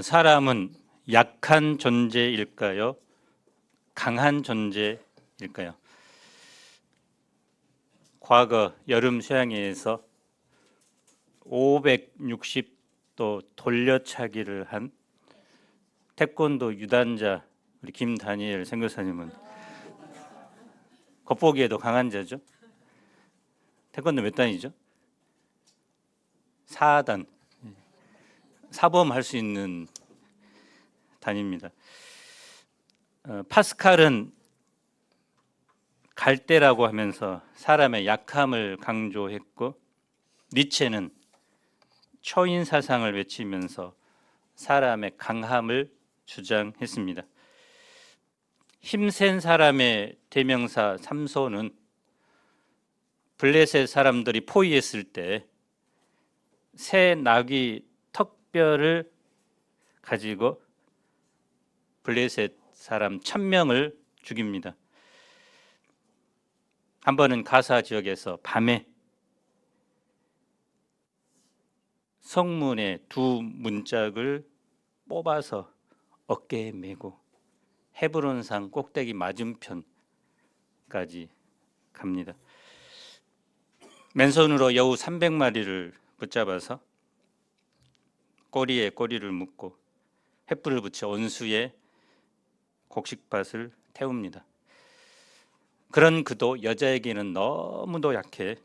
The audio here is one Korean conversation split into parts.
사람은 약한 존재일까요? 강한 존재일까요? 과거 여름 수양회에서 560도 돌려차기를 한 태권도 유단자 우리 김다니엘 선교사님은 겉보기에도 강한 자죠. 태권도 몇 단이죠? 4단. 사범할 수 있는 단입니다. 파스칼은 갈대라고 하면서 사람의 약함을 강조했고, 니체는 초인 사상을 외치면서 사람의 강함을 주장했습니다. 힘센 사람의 대명사 삼손은 블레셋 사람들이 포위했을 때 새 나귀 턱뼈를 가지고 블레셋 사람 1000명을 죽입니다. 한 번은 가사 지역에서 밤에 성문의 두 문짝을 뽑아서 어깨에 메고 헤브론산 꼭대기 맞은편까지 갑니다. 맨손으로 여우 300마리를 붙잡아서 꼬리에 꼬리를 묶고 횃불을 붙여 온수에 곡식밭을 태웁니다. 그런 그도 여자에게는 너무도 약해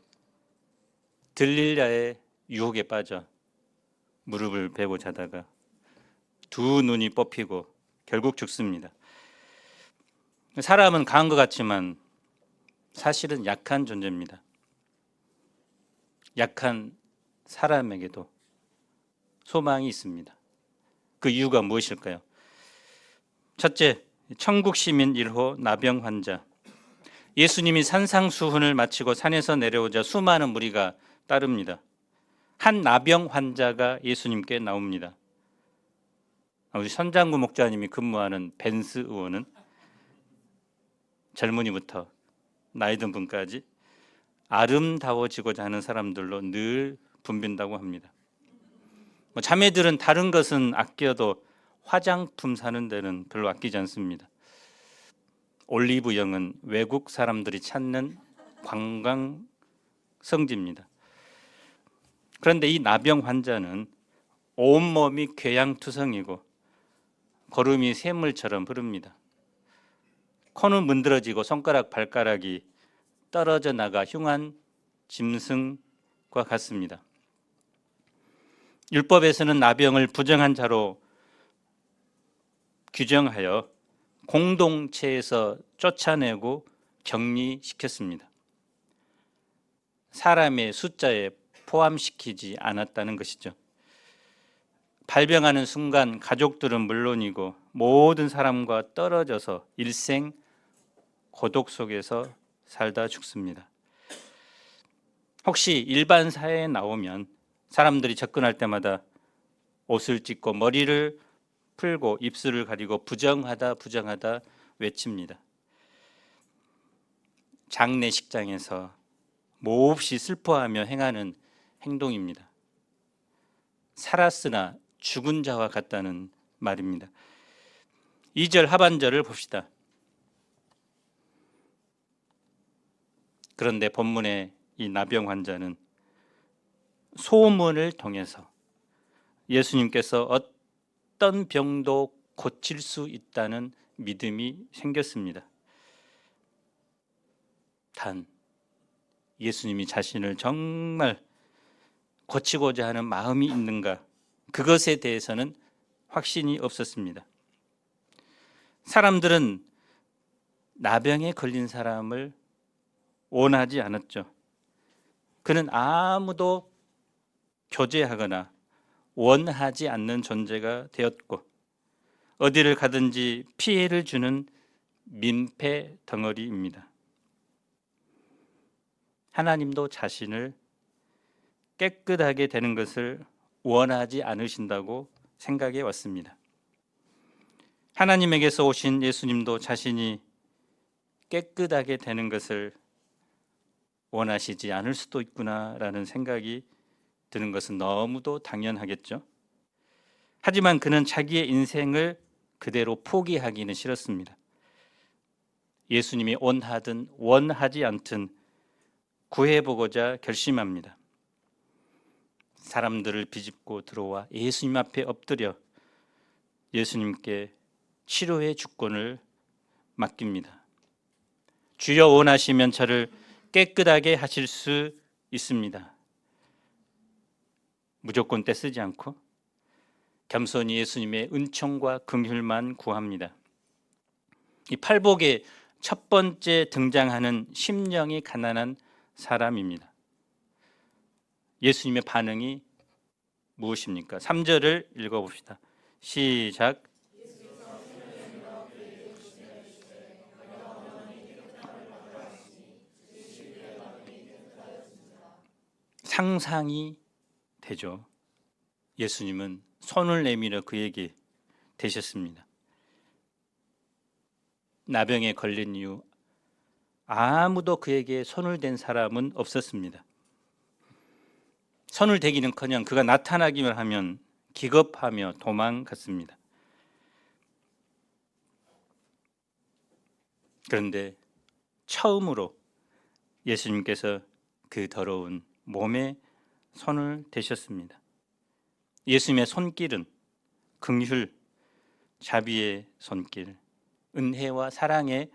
들릴라의 유혹에 빠져 무릎을 베고 자다가 두 눈이 뽑히고 결국 죽습니다. 사람은 강한 것 같지만 사실은 약한 존재입니다. 약한 사람에게도 소망이 있습니다. 그 이유가 무엇일까요? 첫째, 천국 시민 1호 나병 환자. 예수님이 산상수훈을 마치고 산에서 내려오자 수많은 무리가 따릅니다. 한 나병 환자가 예수님께 나옵니다. 우리 선장구 목자님이 근무하는 벤스 의원은 젊은이부터 나이 든 분까지 아름다워지고자 하는 사람들로 늘 붐빈다고 합니다. 자매들은 다른 것은 아껴도 화장품 사는 데는 별로 아끼지 않습니다. 올리브영은 외국 사람들이 찾는 관광 성지입니다. 그런데 이 나병 환자는 온몸이 궤양투성이고 걸음이 샘물처럼 흐릅니다. 코는 문드러지고 손가락 발가락이 떨어져 나가 흉한 짐승과 같습니다. 율법에서는 나병을 부정한 자로 규정하여 공동체에서 쫓아내고 격리시켰습니다. 사람의 숫자에 포함시키지 않았다는 것이죠. 발병하는 순간 가족들은 물론이고 모든 사람과 떨어져서 일생 고독 속에서 살다 죽습니다. 혹시 일반 사회에 나오면 사람들이 접근할 때마다 옷을 찢고 머리를 풀고 입술을 가리고 부정하다 부정하다 외칩니다. 장례식장에서 몹시 슬퍼하며 행하는 행동입니다. 살았으나 죽은 자와 같다는 말입니다. 2절 하반절을 봅시다. 그런데 본문의 이 나병 환자는 소문을 통해서 예수님께서 어떤 병도 고칠 수 있다는 믿음이 생겼습니다. 단 예수님이 자신을 정말 고치고자 하는 마음이 있는가, 그것에 대해서는 확신이 없었습니다. 사람들은 나병에 걸린 사람을 원하지 않았죠. 그는 아무도 교제하거나 원하지 않는 존재가 되었고 어디를 가든지 피해를 주는 민폐 덩어리입니다. 하나님도 자신을 깨끗하게 되는 것을 원하지 않으신다고 생각해 왔습니다. 하나님에게서 오신 예수님도 자신이 깨끗하게 되는 것을 원하시지 않을 수도 있구나라는 생각이 드는 것은 너무도 당연하겠죠. 하지만 그는 자기의 인생을 그대로 포기하기는 싫었습니다. 예수님이 원하든 원하지 않든 구해보고자 결심합니다. 사람들을 비집고 들어와 예수님 앞에 엎드려 예수님께 치료의 주권을 맡깁니다. 주여, 원하시면 저를 깨끗하게 하실 수 있습니다. 무조건 떼쓰지 않고 겸손히 예수님의 은총과 긍휼만 구합니다. 이 팔복의 첫 번째 등장하는 심령이 가난한 사람입니다. 예수님의 반응이 무엇입니까? 3절을 읽어봅시다. 시작. 상상이 되죠. 예수님은 손을 내밀어 그에게 대셨습니다. 나병에 걸린 이후 아무도 그에게 손을 댄 사람은 없었습니다. 손을 대기는커녕 그가 나타나기만 하면 기겁하며 도망갔습니다. 그런데 처음으로 예수님께서 그 더러운 몸에 손을 대셨습니다. 예수님의 손길은 긍휼, 자비의 손길, 은혜와 사랑의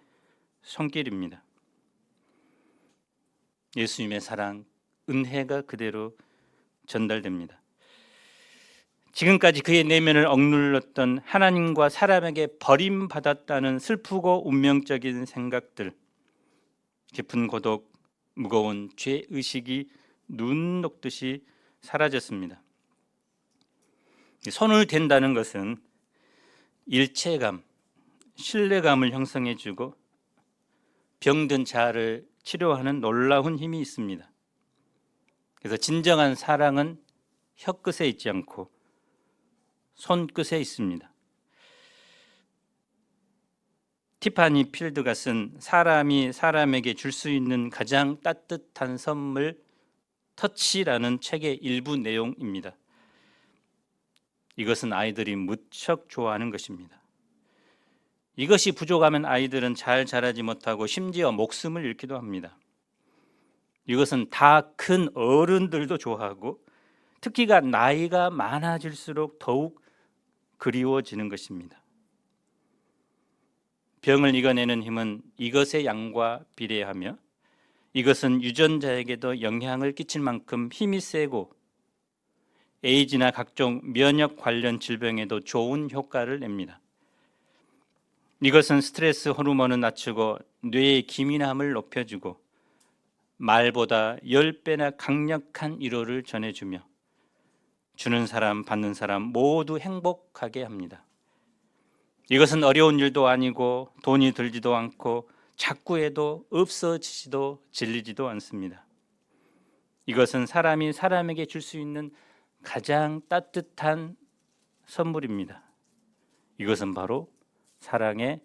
손길입니다. 예수님의 사랑, 은혜가 그대로 전달됩니다. 지금까지 그의 내면을 억눌렀던 하나님과 사람에게 버림받았다는 슬프고 운명적인 생각들, 깊은 고독, 무거운 죄의식이 눈 녹듯이 사라졌습니다. 손을 댄다는 것은 일체감, 신뢰감을 형성해주고 병든 자를 치료하는 놀라운 힘이 있습니다. 그래서 진정한 사랑은 혀끝에 있지 않고 손끝에 있습니다. 티파니 필드가 쓴 사람이 사람에게 줄 수 있는 가장 따뜻한 선물, 터치라는 책의 일부 내용입니다. 이것은 아이들이 무척 좋아하는 것입니다. 이것이 부족하면 아이들은 잘 자라지 못하고 심지어 목숨을 잃기도 합니다. 이것은 다 큰 어른들도 좋아하고 특히가 나이가 많아질수록 더욱 그리워지는 것입니다. 병을 이겨내는 힘은 이것의 양과 비례하며 이것은 유전자에게도 영향을 끼칠 만큼 힘이 세고 에이즈나 각종 면역 관련 질병에도 좋은 효과를 냅니다. 이것은 스트레스 호르몬을 낮추고 뇌의 기민함을 높여주고 말보다 10배나 강력한 위로를 전해주며 주는 사람 받는 사람 모두 행복하게 합니다. 이것은 어려운 일도 아니고 돈이 들지도 않고 자꾸 해도 없어지지도 질리지도 않습니다. 이것은 사람이 사람에게 줄 수 있는 가장 따뜻한 선물입니다. 이것은 바로 사랑의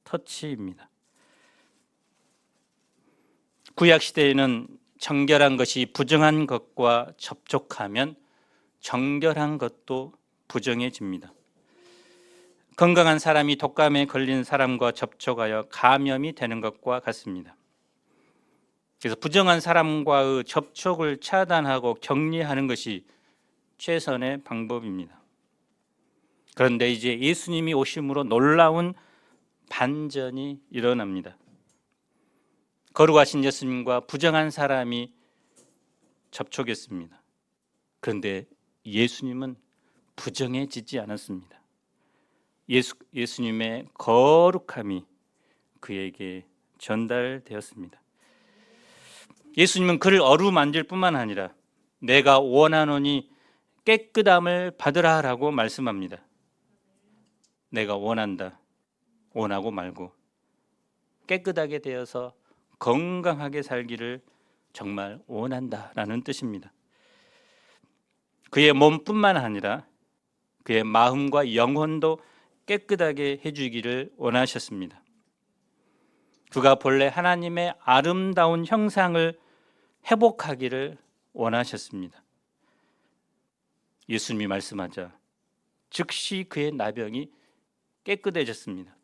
터치입니다. 구약 시대에는 정결한 것이 부정한 것과 접촉하면 정결한 것도 부정해집니다. 건강한 사람이 독감에 걸린 사람과 접촉하여 감염이 되는 것과 같습니다. 그래서 부정한 사람과의 접촉을 차단하고 격리하는 것이 최선의 방법입니다. 그런데 이제 예수님이 오심으로 놀라운 반전이 일어납니다. 거룩하신 예수님과 부정한 사람이 접촉했습니다. 그런데 예수님은 부정해지지 않았습니다. 예수님의 거룩함이 그에게 전달되었습니다. 예수님은 그를 어루만질 뿐만 아니라 내가 원하노니 깨끗함을 받으라라고 말씀합니다. 내가 원한다, 원하고 말고 깨끗하게 되어서 건강하게 살기를 정말 원한다라는 뜻입니다. 그의 몸뿐만 아니라 그의 마음과 영혼도 깨끗하게 해주기를 원하셨습니다. 그가 본래 하나님의 아름다운 형상을 회복하기를 원하셨습니다. 예수님이 말씀하자 즉시 그의 나병이 깨끗해졌습니다.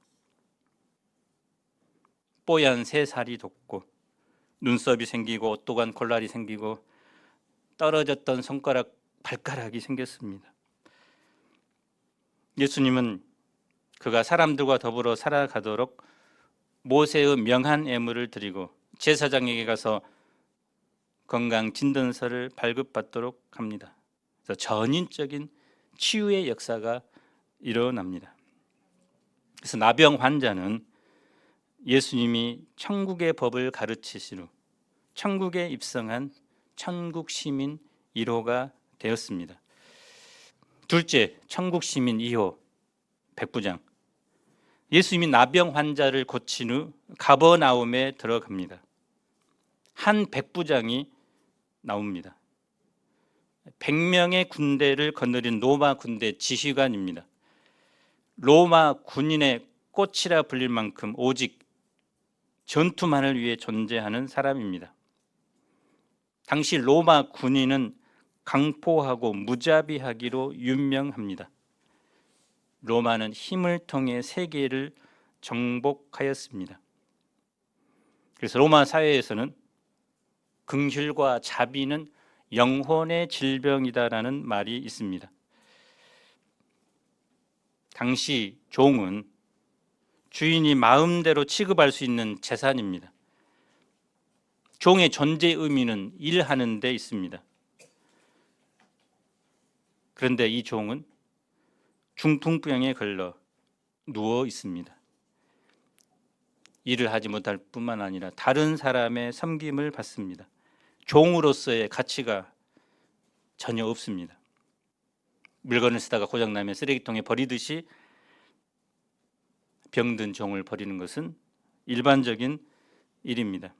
뽀얀 새살이 돋고 눈썹이 생기고 오똑한 골날이 생기고 떨어졌던 손가락, 발가락이 생겼습니다. 예수님은 그가 사람들과 더불어 살아가도록 모세의 명한 예물을 드리고 제사장에게 가서 건강 진단서를 발급받도록 합니다. 그래서 전인적인 치유의 역사가 일어납니다. 그래서 나병 환자는 예수님이 천국의 법을 가르치신 후 천국에 입성한 천국 시민 1호가 되었습니다. 둘째, 천국 시민 2호 백부장. 예수님이 나병 환자를 고친 후 가버나움에 들어갑니다. 한 백부장이 나옵니다. 100명의 군대를 거느린 로마 군대 지휘관입니다. 로마 군인의 꽃이라 불릴 만큼 오직 전투만을 위해 존재하는 사람입니다. 당시 로마 군인은 강포하고 무자비하기로 유명합니다. 로마는 힘을 통해 세계를 정복하였습니다. 그래서 로마 사회에서는 긍휼과 자비는 영혼의 질병이다라는 말이 있습니다. 당시 종은 주인이 마음대로 취급할 수 있는 재산입니다. 종의 존재 의미는 일하는 데 있습니다. 그런데 이 종은 중풍병에 걸려 누워 있습니다. 일을 하지 못할 뿐만 아니라 다른 사람의 섬김을 받습니다. 종으로서의 가치가 전혀 없습니다. 물건을 쓰다가 고장나면 쓰레기통에 버리듯이 병든 종을 버리는 것은 일반적인 일입니다.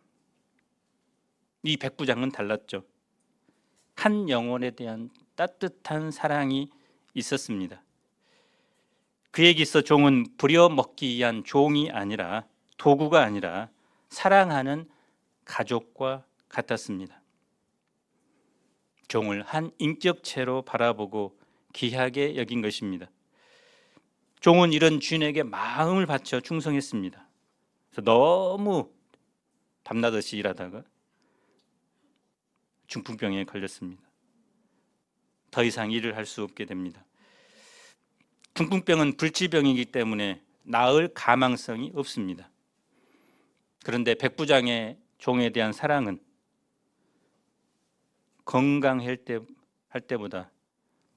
이 백부장은 달랐죠. 한 영혼에 대한 따뜻한 사랑이 있었습니다. 그에게 있어 종은 부려먹기 위한 종이 아니라 도구가 아니라 사랑하는 가족과 같았습니다. 종을 한 인격체로 바라보고 귀하게 여긴 것입니다. 종은 이런 주인에게 마음을 바쳐 충성했습니다. 그래서 너무 밤낮없이 일하다가 중풍병에 걸렸습니다. 더 이상 일을 할 수 없게 됩니다. 중풍병은 불치병이기 때문에 나을 가망성이 없습니다. 그런데 백부장의 종에 대한 사랑은 건강할 때보다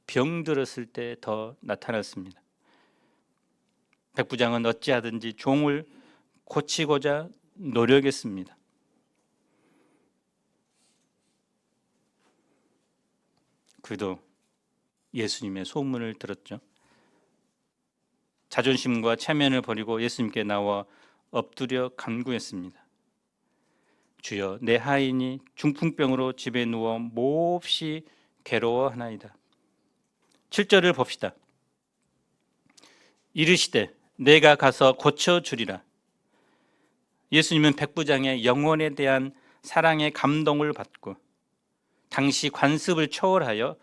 병들었을 때 더 나타났습니다. 백부장은 어찌하든지 종을 고치고자 노력했습니다. 그도 예수님의 소문을 들었죠. 자존심과 체면을 버리고 예수님께 나와 엎드려 간구했습니다. 주여, 내 하인이 중풍병으로 집에 누워 몹시 괴로워하나이다. 7절을 봅시다. 이르시되 내가 가서 고쳐주리라. 예수님은 백부장의 영혼에 대한 사랑의 감동을 받고 당시 관습을 초월하여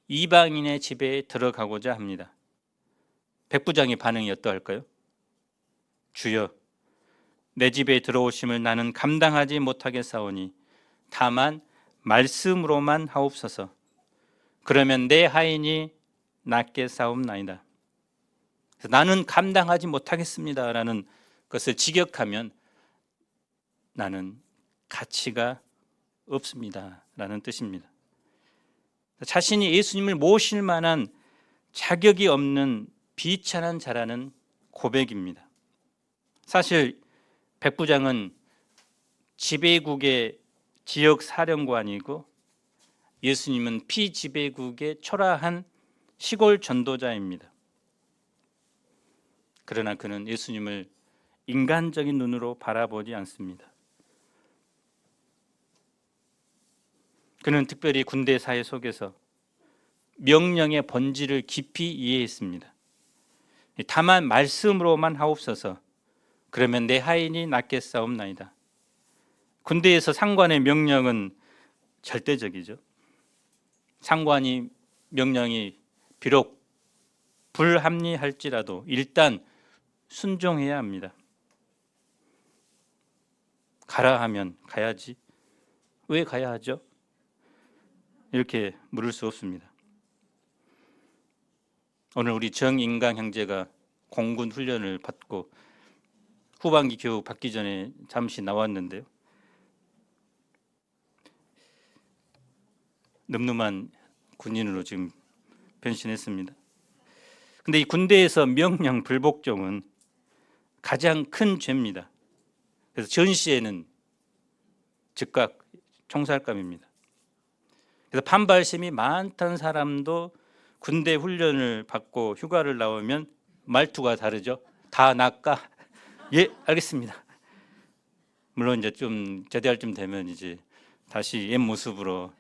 이방인의 집에 들어가고자 합니다. 백부장의 반응이 어떠할까요? 주여, 내 집에 들어오심을 나는 감당하지 못하겠사오니 다만 말씀으로만 하옵소서. 그러면 내 하인이 낫게 싸움나이다. 나는 감당하지 못하겠습니다라는 것을 직역하면 나는 가치가 없습니다라는 뜻입니다. 자신이 예수님을 모실 만한 자격이 없는 비천한 자라는 고백입니다. 사실 백부장은 지배국의 지역 사령관이고 예수님은 피지배국의 초라한 시골 전도자입니다. 그러나 그는 예수님을 인간적인 눈으로 바라보지 않습니다. 그는 특별히 군대 사회 속에서 명령의 본질을 깊이 이해했습니다. 다만 말씀으로만 하옵소서. 그러면 내 하인이 낫겠사옵나이다. 군대에서 상관의 명령은 절대적이죠. 상관이 명령이 비록 불합리할지라도 일단 순종해야 합니다. 가라 하면 가야지. 왜 가야 하죠? 이렇게 물을 수 없습니다. 오늘 우리 정인강 형제가 공군 훈련을 받고 후반기 교육 받기 전에 잠시 나왔는데요. 늠름한 군인으로 지금 변신했습니다. 근데 이 군대에서 명령 불복종은 가장 큰 죄입니다. 그래서 전시에는 즉각 총살감입니다. 그래서 반발심이 많던 사람도 군대 훈련을 받고 휴가를 나오면 말투가 다르죠. 다 낫까? 예, 알겠습니다. 물론 이제 좀 제대할 쯤 되면 이제 다시 옛 모습으로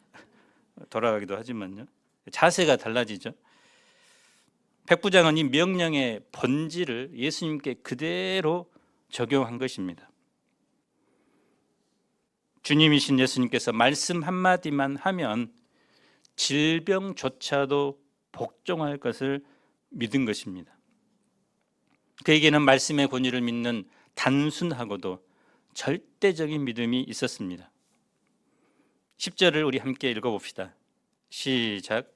돌아가기도 하지만요. 자세가 달라지죠. 백부장은 이 명령의 본질을 예수님께 그대로 적용한 것입니다. 주님이신 예수님께서 말씀 한마디만 하면 질병조차도 복종할 것을 믿은 것입니다. 그에게는 말씀의 권위를 믿는 단순하고도 절대적인 믿음이 있었습니다. 10절을 우리 함께 읽어봅시다. 시작.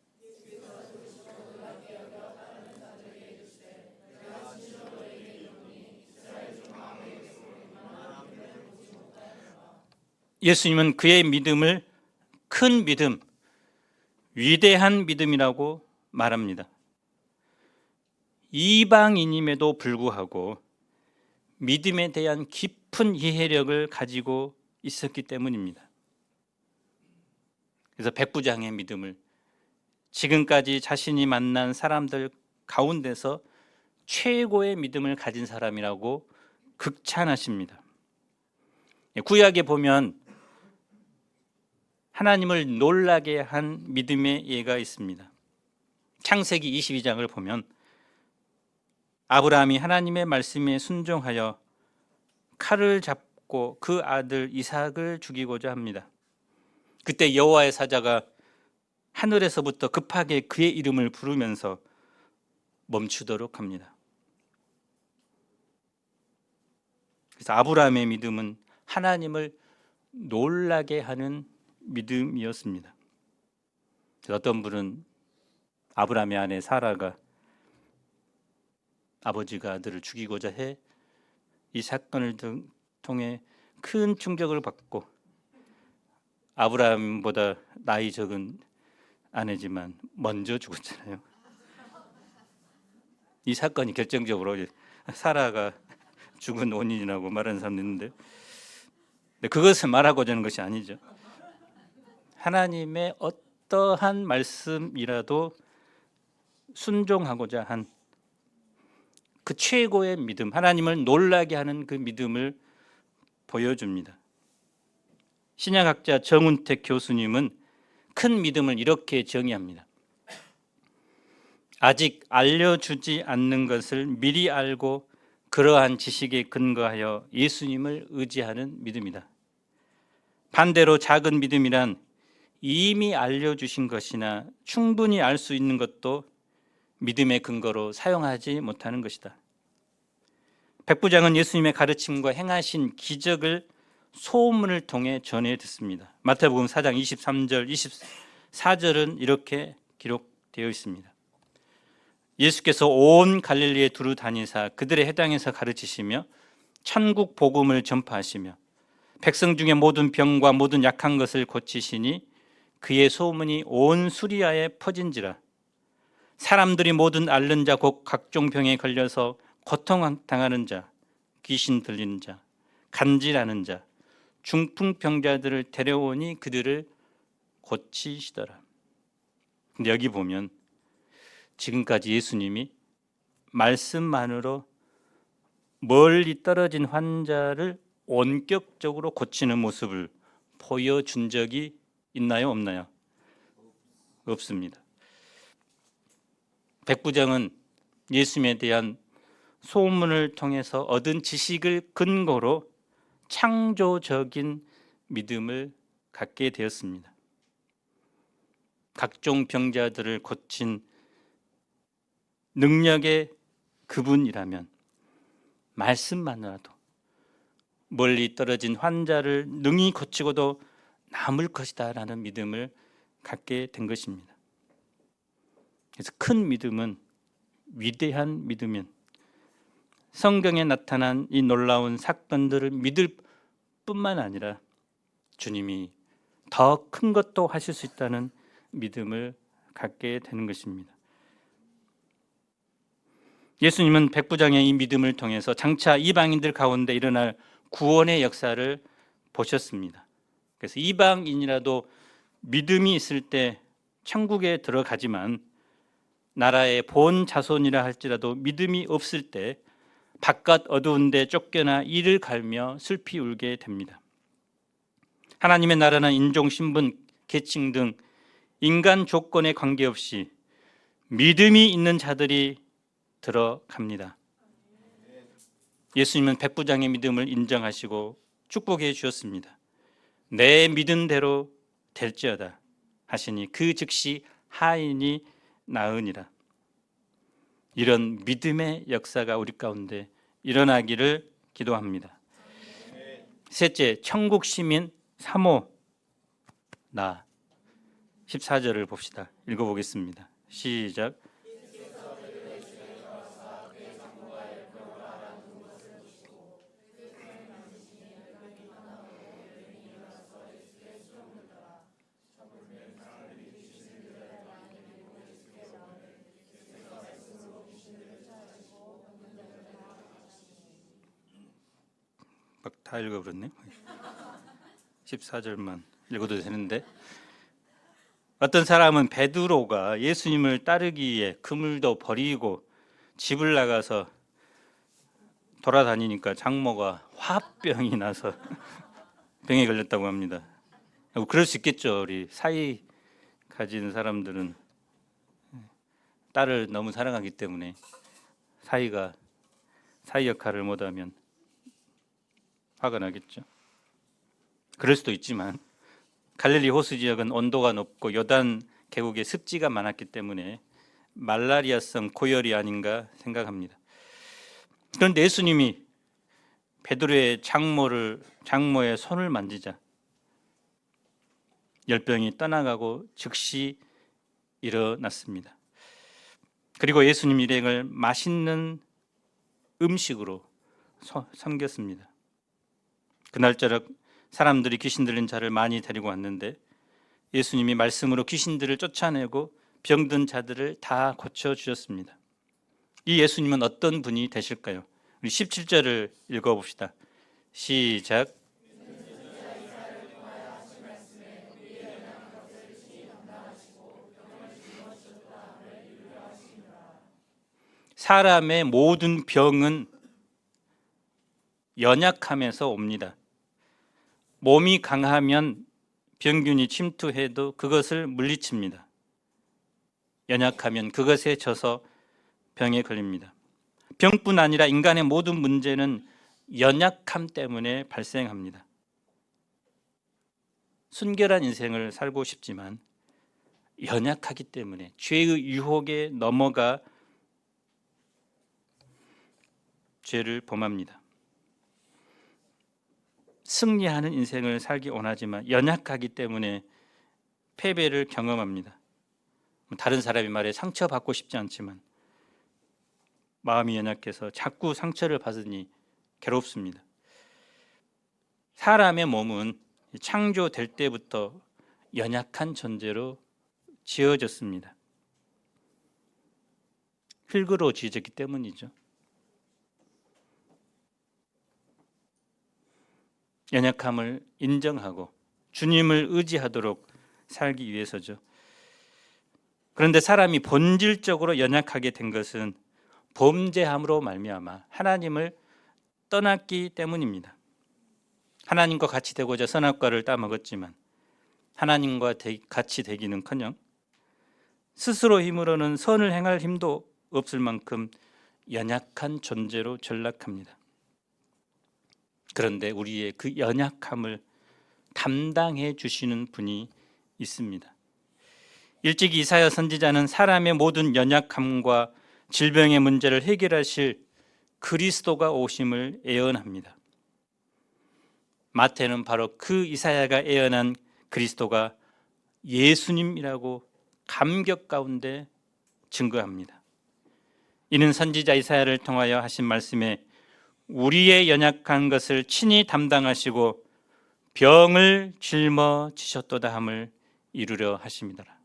예수님은 그의 믿음을 큰 믿음, 위대한 믿음이라고 말합니다. 이방인임에도 불구하고 믿음에 대한 깊은 이해력을 가지고 있었기 때문입니다. 그래서 백부장의 믿음을 지금까지 자신이 만난 사람들 가운데서 최고의 믿음을 가진 사람이라고 극찬하십니다. 구약에 보면 하나님을 놀라게 한 믿음의 예가 있습니다. 창세기 22장을 보면 아브라함이 하나님의 말씀에 순종하여 칼을 잡고 그 아들 이삭을 죽이고자 합니다. 그때 여호와의 사자가 하늘에서부터 급하게 그의 이름을 부르면서 멈추도록 합니다. 그래서 아브라함의 믿음은 하나님을 놀라게 하는 믿음이었습니다. 어떤 분은 아브라함의 아내 사라가 아버지가 아들을 죽이고자 해 이 사건을 통해 큰 충격을 받고 아브라함보다 나이 적은 아내지만 먼저 죽었잖아요. 이 사건이 결정적으로 사라가 죽은 원인이라고 말하는 사람도 있는데 그것을 말하고자 하는 것이 아니죠. 하나님의 어떠한 말씀이라도 순종하고자 한 그 최고의 믿음, 하나님을 놀라게 하는 그 믿음을 보여줍니다. 신약학자 정운택 교수님은 큰 믿음을 이렇게 정의합니다. 아직 알려주지 않는 것을 미리 알고 그러한 지식에 근거하여 예수님을 의지하는 믿음이다. 반대로 작은 믿음이란 이미 알려주신 것이나 충분히 알 수 있는 것도 믿음의 근거로 사용하지 못하는 것이다. 백부장은 예수님의 가르침과 행하신 기적을 소문을 통해 전해 듣습니다. 마태복음 4장 23절, 24절은 이렇게 기록되어 있습니다. 예수께서 온 갈릴리에 두루 다니사 그들의 해당에서 가르치시며 천국 복음을 전파하시며 백성 중에 모든 병과 모든 약한 것을 고치시니 그의 소문이 온 수리아에 퍼진지라. 사람들이 모든 앓는 자 곧 각종 병에 걸려서 고통당하는 자, 귀신 들리는 자, 간질하는 자, 중풍병자들을 데려오니 그들을 고치시더라. 근데 여기 보면 지금까지 예수님이 말씀만으로 멀리 떨어진 환자를 원격적으로 고치는 모습을 보여준 적이 있나요? 없나요? 없습니다. 백부장은 예수님에 대한 소문을 통해서 얻은 지식을 근거로 창조적인 믿음을 갖게 되었습니다. 각종 병자들을 고친 능력의 그분이라면 말씀만으로도 멀리 떨어진 환자를 능히 고치고도 남을 것이다 라는 믿음을 갖게 된 것입니다. 그래서 큰 믿음은, 위대한 믿음은 성경에 나타난 이 놀라운 사건들을 믿을 뿐만 아니라 주님이 더 큰 것도 하실 수 있다는 믿음을 갖게 되는 것입니다. 예수님은 백부장의 이 믿음을 통해서 장차 이방인들 가운데 일어날 구원의 역사를 보셨습니다. 그래서 이방인이라도 믿음이 있을 때 천국에 들어가지만 나라의 본 자손이라 할지라도 믿음이 없을 때 바깥 어두운 데 쫓겨나 이를 갈며 슬피 울게 됩니다. 하나님의 나라는 인종, 신분, 계층 등 인간 조건에 관계없이 믿음이 있는 자들이 들어갑니다. 예수님은 백부장의 믿음을 인정하시고 축복해 주셨습니다. 내 믿은 대로 될지어다 하시니 그 즉시 하인이 나으니라. 이런 믿음의 역사가 우리 가운데 일어나기를 기도합니다. 셋째, 천국 시민 3호 나 14절을 봅시다. 읽어보겠습니다. 시작. 막 다 읽어버렸네. 14절만 읽어도 되는데, 어떤 사람은 베드로가 예수님을 따르기 위해 그물도 버리고 집을 나가서 돌아다니니까 장모가 화병이 나서 병에 걸렸다고 합니다. 그럴 수 있겠죠. 우리 사이 가진 사람들은 딸을 너무 사랑하기 때문에 사이 역할을 못하면 화가 나겠죠. 그럴 수도 있지만 갈릴리 호수 지역은 온도가 높고 요단 계곡에 습지가 많았기 때문에 말라리아성 고열이 아닌가 생각합니다. 그런데 예수님이 베드로의 장모의 손을 만지자 열병이 떠나가고 즉시 일어났습니다. 그리고 예수님 일행을 맛있는 음식으로 섬겼습니다. 그날저녁 사람들이 귀신 들린 자를 많이 데리고 왔는데 예수님이 말씀으로 귀신들을 쫓아내고 병든 자들을 다 고쳐주셨습니다. 이 예수님은 어떤 분이 되실까요? 우리 17절을 읽어봅시다. 시작. 사람의 모든 병은 연약함에서 옵니다. 몸이 강하면 병균이 침투해도 그것을 물리칩니다. 연약하면 그것에 져서 병에 걸립니다. 병뿐 아니라 인간의 모든 문제는 연약함 때문에 발생합니다. 순결한 인생을 살고 싶지만 연약하기 때문에 죄의 유혹에 넘어가 죄를 범합니다. 승리하는 인생을 살기 원하지만 연약하기 때문에 패배를 경험합니다. 다른 사람의 말에 상처받고 싶지 않지만 마음이 연약해서 자꾸 상처를 받으니 괴롭습니다. 사람의 몸은 창조될 때부터 연약한 존재로 지어졌습니다. 흙으로 지어졌기 때문이죠. 연약함을 인정하고 주님을 의지하도록 살기 위해서죠. 그런데 사람이 본질적으로 연약하게 된 것은 범죄함으로 말미암아 하나님을 떠났기 때문입니다. 하나님과 같이 되고자 선악과를 따먹었지만 하나님과 같이 되기는커녕 스스로 힘으로는 선을 행할 힘도 없을 만큼 연약한 존재로 전락합니다. 그런데 우리의 그 연약함을 담당해 주시는 분이 있습니다. 일찍이 이사야 선지자는 사람의 모든 연약함과 질병의 문제를 해결하실 그리스도가 오심을 예언합니다. 마태는 바로 그 이사야가 예언한 그리스도가 예수님이라고 감격 가운데 증거합니다. 이는 선지자 이사야를 통하여 하신 말씀에 우리의 연약한 것을 친히 담당하시고 병을 짊어지셨도다 함을 이루려 하심이더라.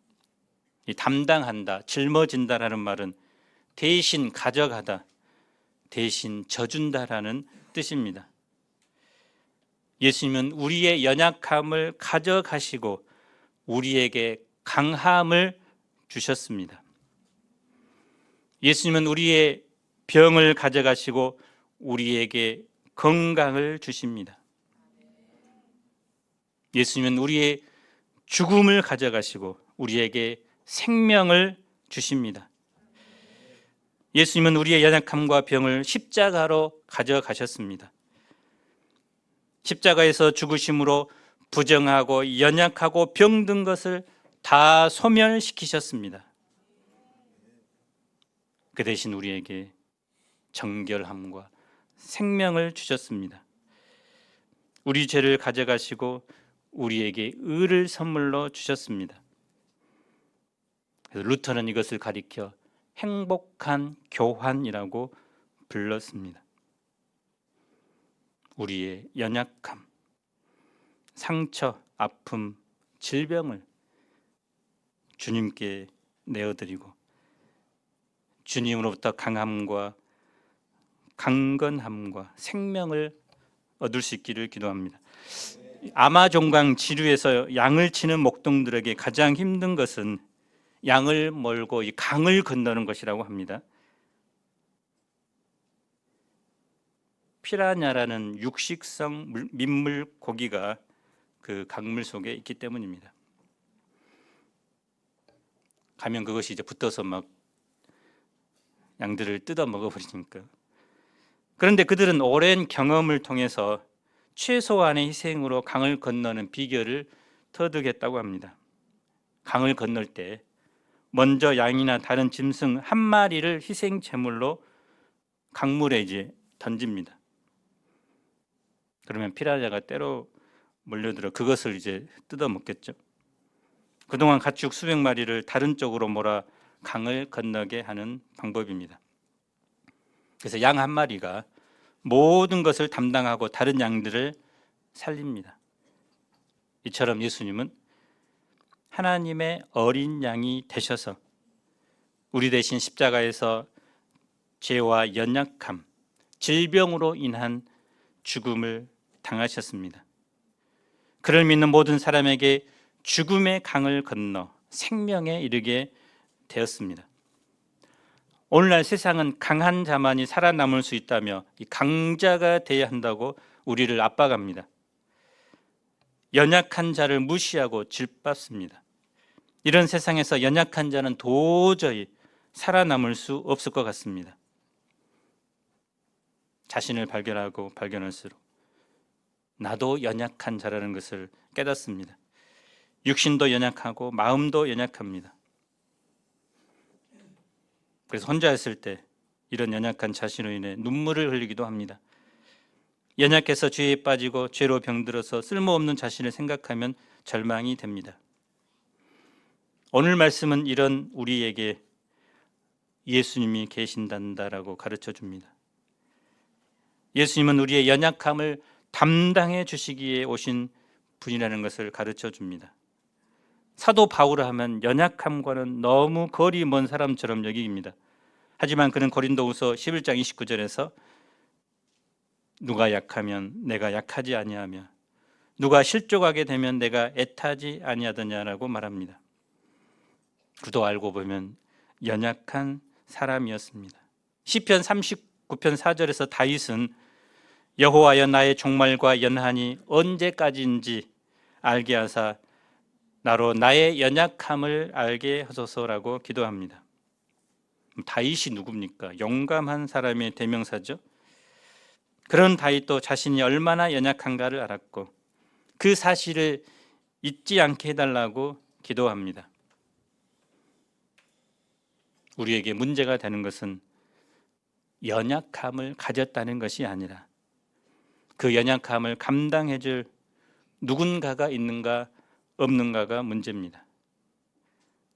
이 담당한다, 짊어진다라는 말은 대신 가져가다, 대신 져준다라는 뜻입니다. 예수님은 우리의 연약함을 가져가시고 우리에게 강함을 주셨습니다. 예수님은 우리의 병을 가져가시고 우리에게 건강을 주십니다. 예수님은 우리의 죽음을 가져가시고 우리에게 생명을 주십니다. 예수님은 우리의 연약함과 병을 십자가로 가져가셨습니다. 십자가에서 죽으심으로 부정하고 연약하고 병든 것을 다 소멸시키셨습니다. 그 대신 우리에게 정결함과 생명을 주셨습니다. 우리 죄를 가져가시고 우리에게 의를 선물로 주셨습니다. 그래서 루터는 이것을 가리켜 행복한 교환이라고 불렀습니다. 우리의 연약함, 상처, 아픔, 질병을 주님께 내어드리고 주님으로부터 강함과 강건함과 생명을 얻을 수 있기를 기도합니다. 아마존강 지류에서 양을 치는 목동들에게 가장 힘든 것은 양을 몰고 이 강을 건너는 것이라고 합니다. 피라냐라는 육식성 민물 고기가 그 강물 속에 있기 때문입니다. 가면 그것이 이제 붙어서 막 양들을 뜯어 먹어버리니까. 그런데 그들은 오랜 경험을 통해서 최소한의 희생으로 강을 건너는 비결을 터득했다고 합니다. 강을 건널 때 먼저 양이나 다른 짐승 한 마리를 희생 제물로 강물에 이제 던집니다. 그러면 피라냐가 때로 몰려들어 그것을 이제 뜯어 먹겠죠. 그동안 가축 수백 마리를 다른 쪽으로 몰아 강을 건너게 하는 방법입니다. 그래서 양 한 마리가 모든 것을 담당하고 다른 양들을 살립니다. 이처럼 예수님은 하나님의 어린 양이 되셔서 우리 대신 십자가에서 죄와 연약함, 질병으로 인한 죽음을 당하셨습니다. 그를 믿는 모든 사람에게 죽음의 강을 건너 생명에 이르게 되었습니다. 오늘날 세상은 강한 자만이 살아남을 수 있다며 강자가 되어야 한다고 우리를 압박합니다. 연약한 자를 무시하고 질밟습니다. 이런 세상에서 연약한 자는 도저히 살아남을 수 없을 것 같습니다. 자신을 발견하고 발견할수록 나도 연약한 자라는 것을 깨닫습니다. 육신도 연약하고 마음도 연약합니다. 그래서 혼자 있을 때 이런 연약한 자신으로 인해 눈물을 흘리기도 합니다. 연약해서 죄에 빠지고 죄로 병들어서 쓸모없는 자신을 생각하면 절망이 됩니다. 오늘 말씀은 이런 우리에게 예수님이 계신단다라고 가르쳐 줍니다. 예수님은 우리의 연약함을 담당해 주시기에 오신 분이라는 것을 가르쳐 줍니다. 사도 바울을 하면 연약함과는 너무 거리 먼 사람처럼 여깁니다. 하지만 그는 고린도후서 11장 29절에서 누가 약하면 내가 약하지 아니하며 누가 실족하게 되면 내가 애타지 아니하더냐라고 말합니다. 그도 알고 보면 연약한 사람이었습니다. 시편 39편 4절에서 다윗은 여호와여 나의 종말과 연한이 언제까지인지 알게 하사 나로 나의 연약함을 알게 하소서라고 기도합니다. 다윗이 누굽니까? 용감한 사람의 대명사죠. 그런 다윗도 자신이 얼마나 연약한가를 알았고 그 사실을 잊지 않게 해달라고 기도합니다. 우리에게 문제가 되는 것은 연약함을 가졌다는 것이 아니라 그 연약함을 감당해 줄 누군가가 있는가 없는가가 문제입니다.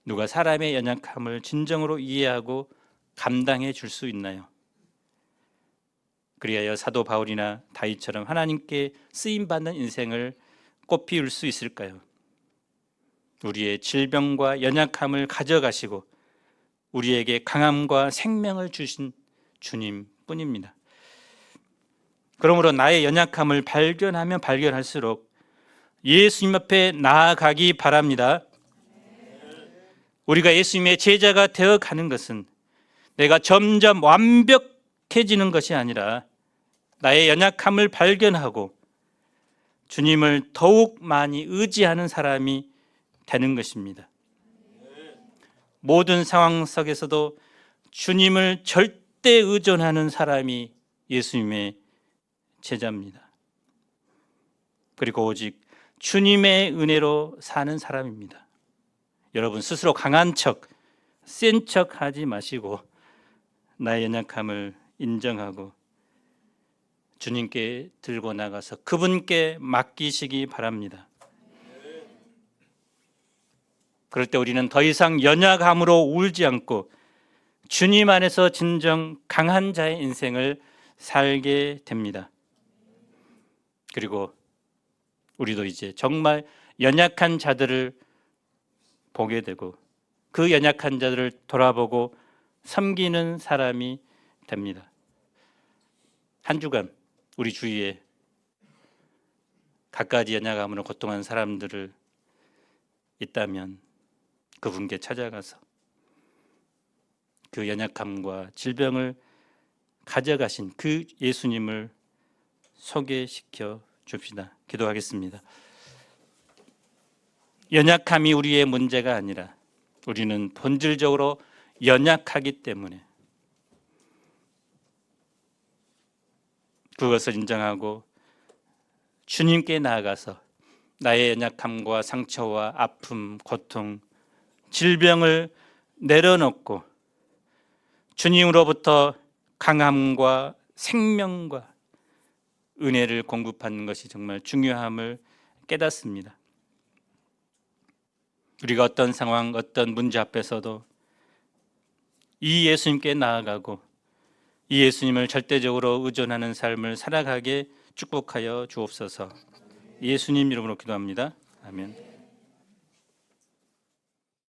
누가 사람의 연약함을 진정으로 이해하고 감당해 줄 수 있나요? 그리하여 사도 바울이나 다윗처럼 하나님께 쓰임받는 인생을 꽃피울 수 있을까요? 우리의 질병과 연약함을 가져가시고 우리에게 강함과 생명을 주신 주님뿐입니다. 그러므로 나의 연약함을 발견하면 발견할수록 예수님 앞에 나아가기 바랍니다. 우리가 예수님의 제자가 되어 가는 것은 내가 점점 완벽해지는 것이 아니라 나의 연약함을 발견하고 주님을 더욱 많이 의지하는 사람이 되는 것입니다. 모든 상황 속에서도 주님을 절대 의존하는 사람이 예수님의 제자입니다. 그리고 오직 주님의 은혜로 사는 사람입니다. 여러분 스스로 강한 척, 센 척 하지 마시고 나의 연약함을 인정하고 주님께 들고 나가서 그분께 맡기시기 바랍니다. 그럴 때 우리는 더 이상 연약함으로 울지 않고 주님 안에서 진정 강한 자의 인생을 살게 됩니다. 그리고 우리도 이제 정말 연약한 자들을 보게 되고 그 연약한 자들을 돌아보고 섬기는 사람이 됩니다. 한 주간 우리 주위에 갖가지 연약함으로 고통한 사람들을 있다면 그분께 찾아가서 그 연약함과 질병을 가져가신 그 예수님을 소개시켜 줍시다. 기도하겠습니다. 연약함이 우리의 문제가 아니라 우리는 본질적으로 연약하기 때문에 그것을 인정하고 주님께 나아가서 나의 연약함과 상처와 아픔, 고통, 질병을 내려놓고 주님으로부터 강함과 생명과 은혜를 공급하는 것이 정말 중요함을 깨닫습니다. 우리가 어떤 상황, 어떤 문제 앞에서도 이 예수님께 나아가고 이 예수님을 절대적으로 의존하는 삶을 살아가게 축복하여 주옵소서. 예수님 이름으로 기도합니다. 아멘.